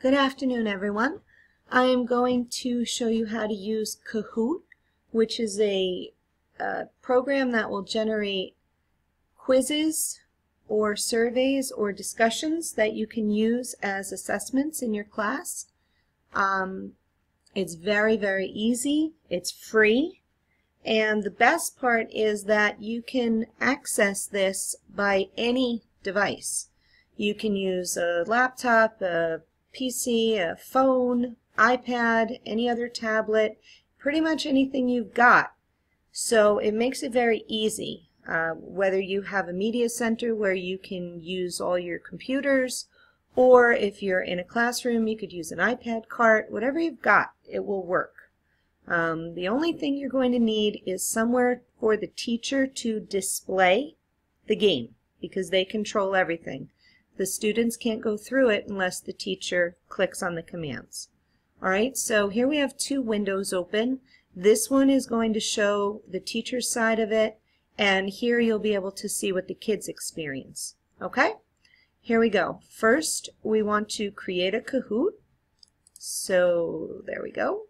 Good afternoon, everyone. I am going to show you how to use Kahoot, which is a program that will generate quizzes or surveys or discussions that you can use as assessments in your class. It's very, very easy. It's free. And the best part is that you can access this by any device. You can use a laptop, a PC, a phone, iPad, any other tablet, pretty much anything you've got. So it makes it very easy. Whether you have a media center where you can use all your computers, or if you're in a classroom you could use an iPad cart, whatever you've got, it will work. The only thing you're going to need is somewhere for the teacher to display the game, because they control everything. The students can't go through it unless the teacher clicks on the commands. Alright, so here we have two windows open. This one is going to show the teacher's side of it, and here you'll be able to see what the kids experience. Okay? Here we go. First, we want to create a Kahoot. So there we go.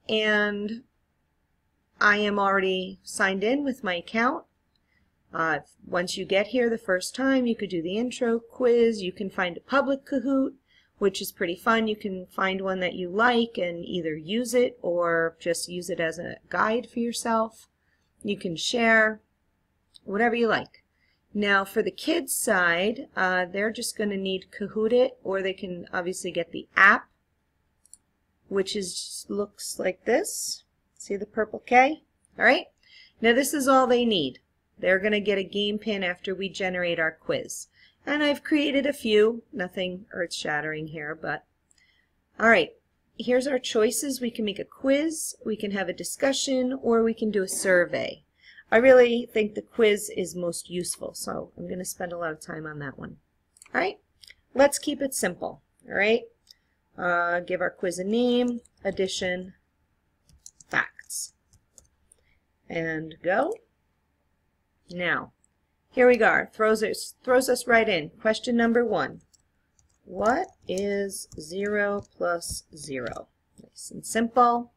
And I am already signed in with my account. Once you get here the first time, you could do the intro quiz. You can find a public Kahoot, which is pretty fun. You can find one that you like and either use it or just use it as a guide for yourself. You can share, whatever you like. Now for the kids side, they're just going to need Kahoot it, or they can obviously get the app, which looks like this. See the purple K? Alright, now this is all they need. They're going to get a game pin after we generate our quiz. And I've created a few, nothing earth-shattering here, but alright, here's our choices. We can make a quiz, we can have a discussion, or we can do a survey. I really think the quiz is most useful, so I'm going to spend a lot of time on that one. Alright, let's keep it simple. Alright, give our quiz a name, addition, facts, and go. Now, here we go. Throws us right in. Question number 1. What is 0 plus 0? Nice and simple.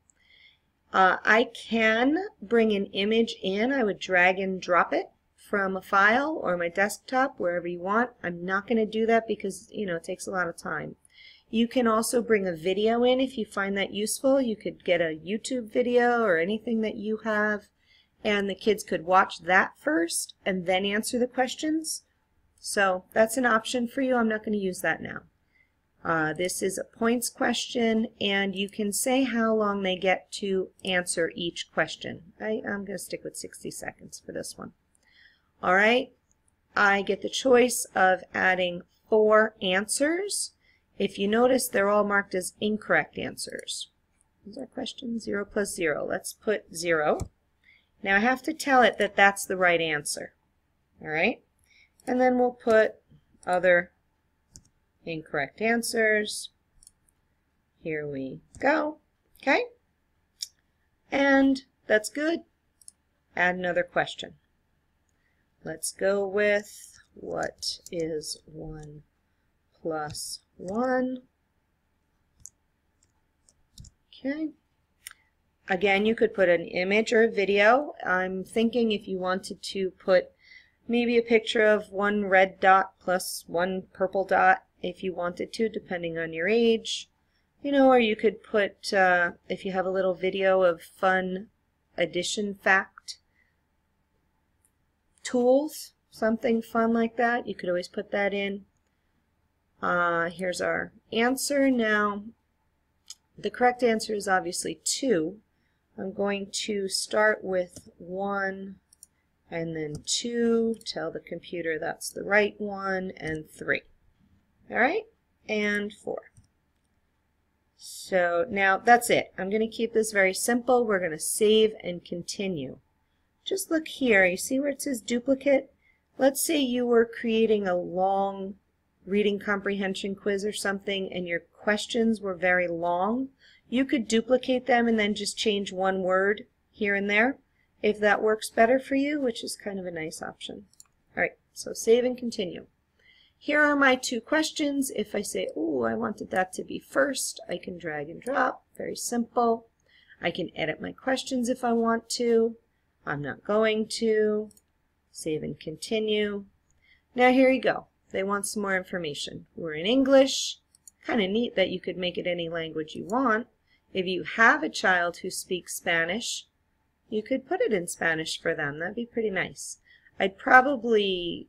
I can bring an image in. I would drag and drop it from a file or my desktop, wherever you want. I'm not going to do that because, it takes a lot of time. You can also bring a video in if you find that useful. You could get a YouTube video or anything that you have, and the kids could watch that first and then answer the questions. So that's an option for you. I'm not going to use that now. This is a points question, and you can say how long they get to answer each question. I'm going to stick with 60 seconds for this one. Alright, I get the choice of adding 4 answers. If you notice, they're all marked as incorrect answers. These are questions 0 plus 0. Let's put 0. Now I have to tell it that that's the right answer. Alright? And then we'll put other incorrect answers. Here we go. Okay? And that's good. Add another question. Let's go with, what is 1 plus 1? Okay. Again, you could put an image or a video. I'm thinking if you wanted to put maybe a picture of 1 red dot plus 1 purple dot, if you wanted to, depending on your age. Or you could put, if you have a little video of fun addition fact tools, something fun like that, you could always put that in. Here's our answer. Now, the correct answer is obviously 2. I'm going to start with 1 and then 2, tell the computer that's the right one, and 3. Alright, and 4. So now that's it. I'm going to keep this very simple. We're going to save and continue. Just look here. You see where it says duplicate? Let's say you were creating a long reading comprehension quiz or something and your questions were very long. You could duplicate them and then just change one word here and there if that works better for you, which is kind of a nice option. Alright, so save and continue. here are my two questions. If I say, oh, I wanted that to be first, I can drag and drop. Very simple. I can edit my questions if I want to. I'm not going to. Save and continue. Now here you go. They want some more information. We're in English. Kind of neat that you could make it any language you want. If you have a child who speaks Spanish, you could put it in Spanish for them. That'd be pretty nice. I'd probably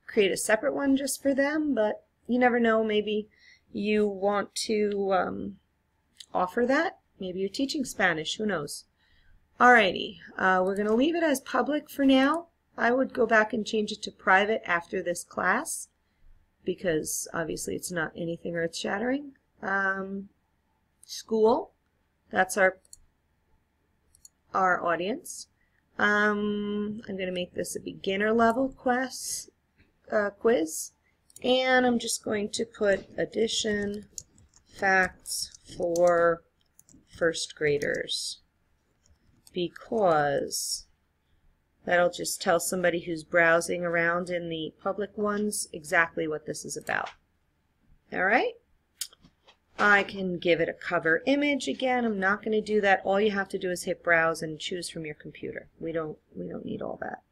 create a separate one just for them, but you never know. Maybe you want to offer that. Maybe you're teaching Spanish. Who knows? Alrighty, we're going to leave it as public for now. I would go back and change it to private after this class because obviously it's not anything earth-shattering. School, that's our audience. I'm going to make this a beginner level quiz, and I'm just going to put addition facts for first graders because that'll just tell somebody who's browsing around in the public ones exactly what this is about. Alright? I can give it a cover image again. I'm not going to do that. All you have to do is hit browse and choose from your computer. We don't need all that.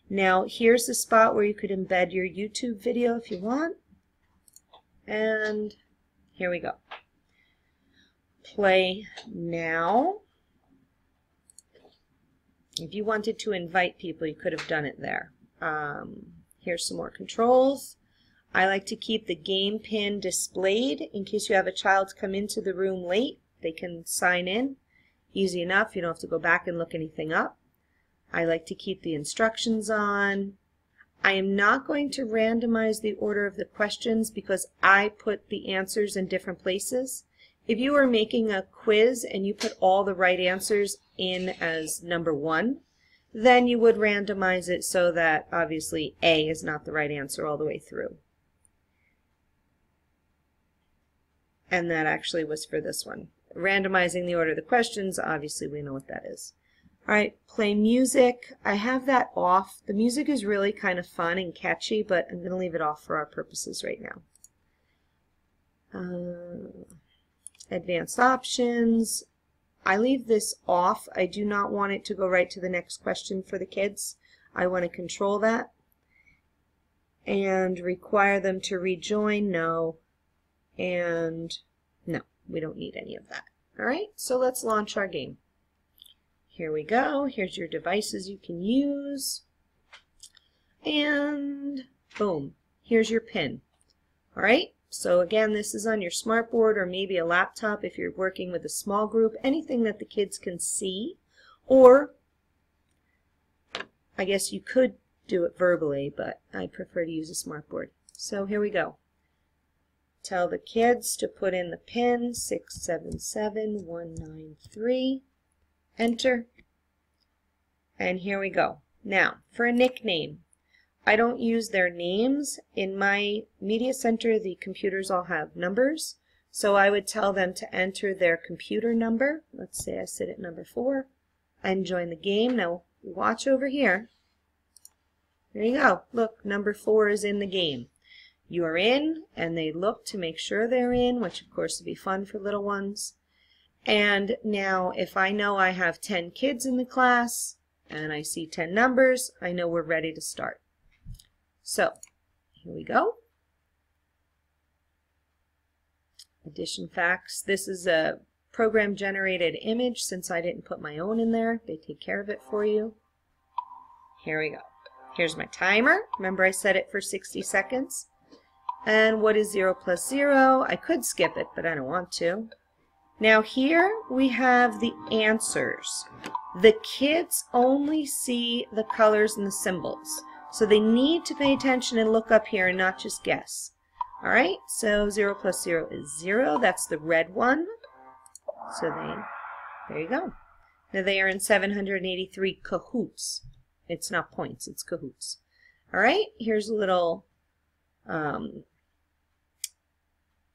Now here's the spot where you could embed your YouTube video if you want. And here we go. Play now. If you wanted to invite people, you could have done it there. Here's some more controls. I like to keep the game pin displayed in case you have a child come into the room late. They can sign in. Easy enough. You don't have to go back and look anything up. I like to keep the instructions on. I am not going to randomize the order of the questions because I put the answers in different places. If you were making a quiz and you put all the right answers in as number 1, then you would randomize it so that obviously A is not the right answer all the way through. And that actually was for this one. Randomizing the order of the questions, obviously we know what that is. Alright, play music. I have that off. The music is really kind of fun and catchy, but I'm going to leave it off for our purposes right now. Advanced options. I leave this off. I do not want it to go right to the next question for the kids. I want to control that. And require them to rejoin, no. And no, we don't need any of that. Alright, so let's launch our game. Here we go. Here's your devices you can use. And boom, here's your pin. Alright, so again, this is on your smartboard or maybe a laptop if you're working with a small group, anything that the kids can see. Or, I guess you could do it verbally, but I prefer to use a smartboard. So here we go. Tell the kids to put in the pin 677193. Enter. And here we go. Now, for a nickname, I don't use their names. In my media center, the computers all have numbers. So I would tell them to enter their computer number. Let's say I sit at number 4 and join the game. Now, watch over here. There you go. Look, number 4 is in the game. You are in, and they look to make sure they're in, which of course would be fun for little ones. And now if I know I have 10 kids in the class and I see 10 numbers, I know we're ready to start. So here we go. Addition facts. This is a program generated image since I didn't put my own in there. They take care of it for you. Here we go. Here's my timer. Remember I set it for 60 seconds. And what is 0 plus 0? I could skip it, but I don't want to. Now here we have the answers. The kids only see the colors and the symbols. So they need to pay attention and look up here and not just guess. Alright, so 0 plus 0 is 0. That's the red one. So there you go. Now they are in 783 Kahoots. It's not points, it's Kahoots. Alright, here's a little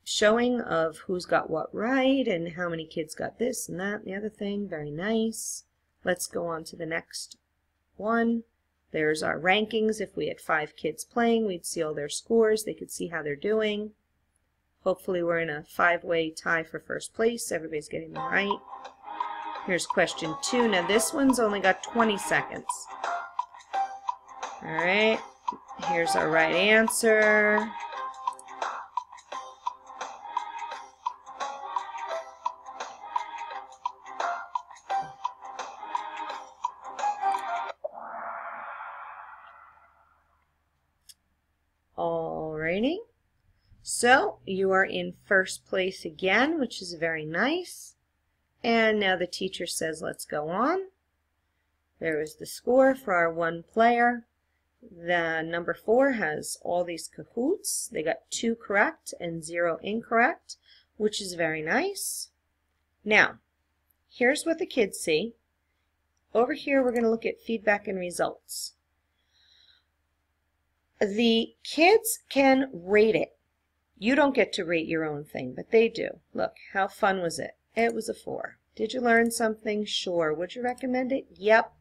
showing of who's got what right and how many kids got this and that and the other thing. Very nice. Let's go on to the next one. There's our rankings. If we had 5 kids playing, we'd see all their scores. They could see how they're doing. Hopefully we're in a 5-way tie for first place. Everybody's getting them right. Here's question 2. Now this one's only got 20 seconds. All right, here's our right answer. Alrighty, so you are in first place again, which is very nice. And now the teacher says, let's go on. There is the score for our one player. The number 4 has all these Kahoots. They got 2 correct and 0 incorrect, which is very nice. Now, here's what the kids see. Over here, we're going to look at feedback and results. The kids can rate it. You don't get to rate your own thing, but they do. Look, how fun was it? It was a 4. Did you learn something? Sure. Would you recommend it? Yep.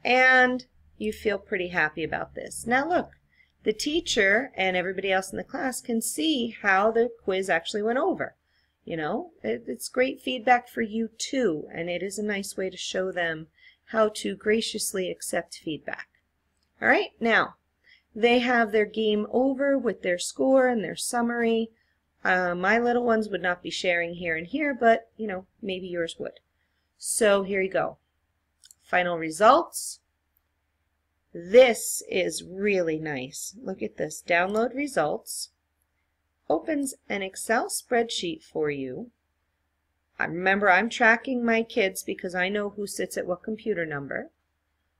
And you feel pretty happy about this. Now look, the teacher and everybody else in the class can see how the quiz actually went over. You know, it's great feedback for you too, and it is a nice way to show them how to graciously accept feedback. All right, now they have their game over with their score and their summary. My little ones would not be sharing here and here, but you know, maybe yours would. So here you go. Final results. This is really nice. Look at this. Download results. Opens an Excel spreadsheet for you. Remember, I'm tracking my kids because I know who sits at what computer number.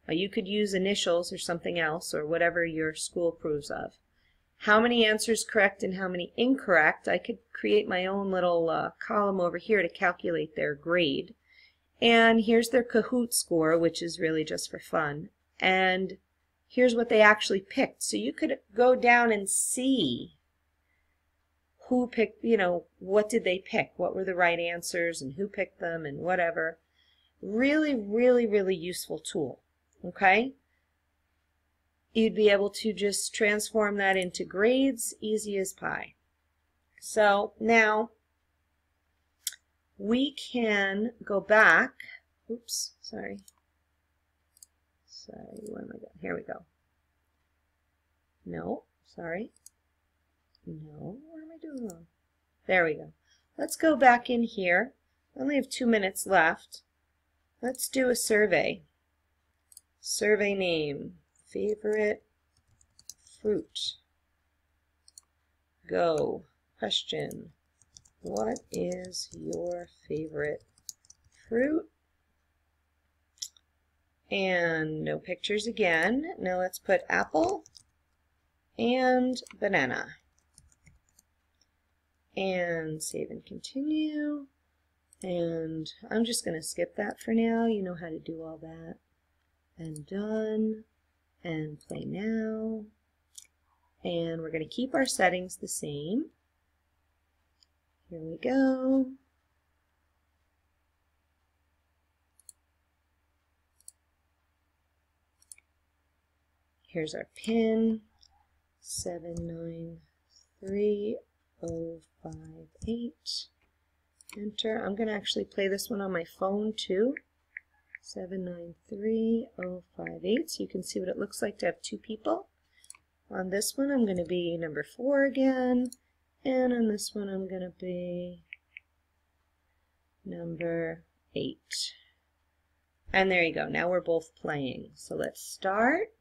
You could use initials or something else or whatever your school approves of. How many answers correct and how many incorrect. I could create my own little column over here to calculate their grade. And here's their Kahoot score, which is really just for fun. And here's what they actually picked. So you could go down and see who picked, you know, what did they pick? What were the right answers and who picked them and whatever. Really, really, really useful tool. Okay? You'd be able to just transform that into grades, easy as pie. So now we can go back. Oops, sorry. Sorry, where am I going? Here we go. No, sorry. No, what am I doing wrong? There we go. Let's go back in here. I only have 2 minutes left. Let's do a survey. Survey name, favorite fruit. Go. Question. What is your favorite fruit? And no pictures again. Now let's put apple and banana. And save and continue. And I'm just going to skip that for now. You know how to do all that. And done. And play now. And we're going to keep our settings the same. Here we go. Here's our pin, 793058. Enter. I'm going to actually play this one on my phone too. 793058. So you can see what it looks like to have 2 people. On this one, I'm going to be number 4 again. And on this one, I'm going to be number 8. And there you go. Now we're both playing. So let's start.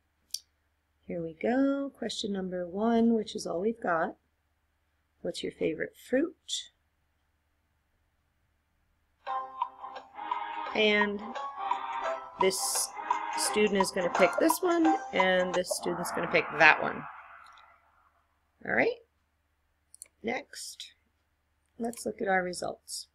Here we go. Question number 1, which is all we've got. What's your favorite fruit? And this student is going to pick this one, and this student's going to pick that one. All right. Next, let's look at our results.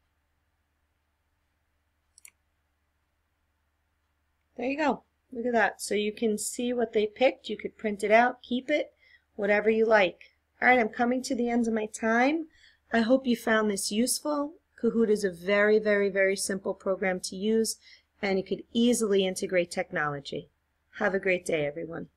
There you go. Look at that. So you can see what they picked. You could print it out, keep it, whatever you like. All right, I'm coming to the end of my time. I hope you found this useful. Kahoot is a very, very, very simple program to use, and you could easily integrate technology. Have a great day, everyone.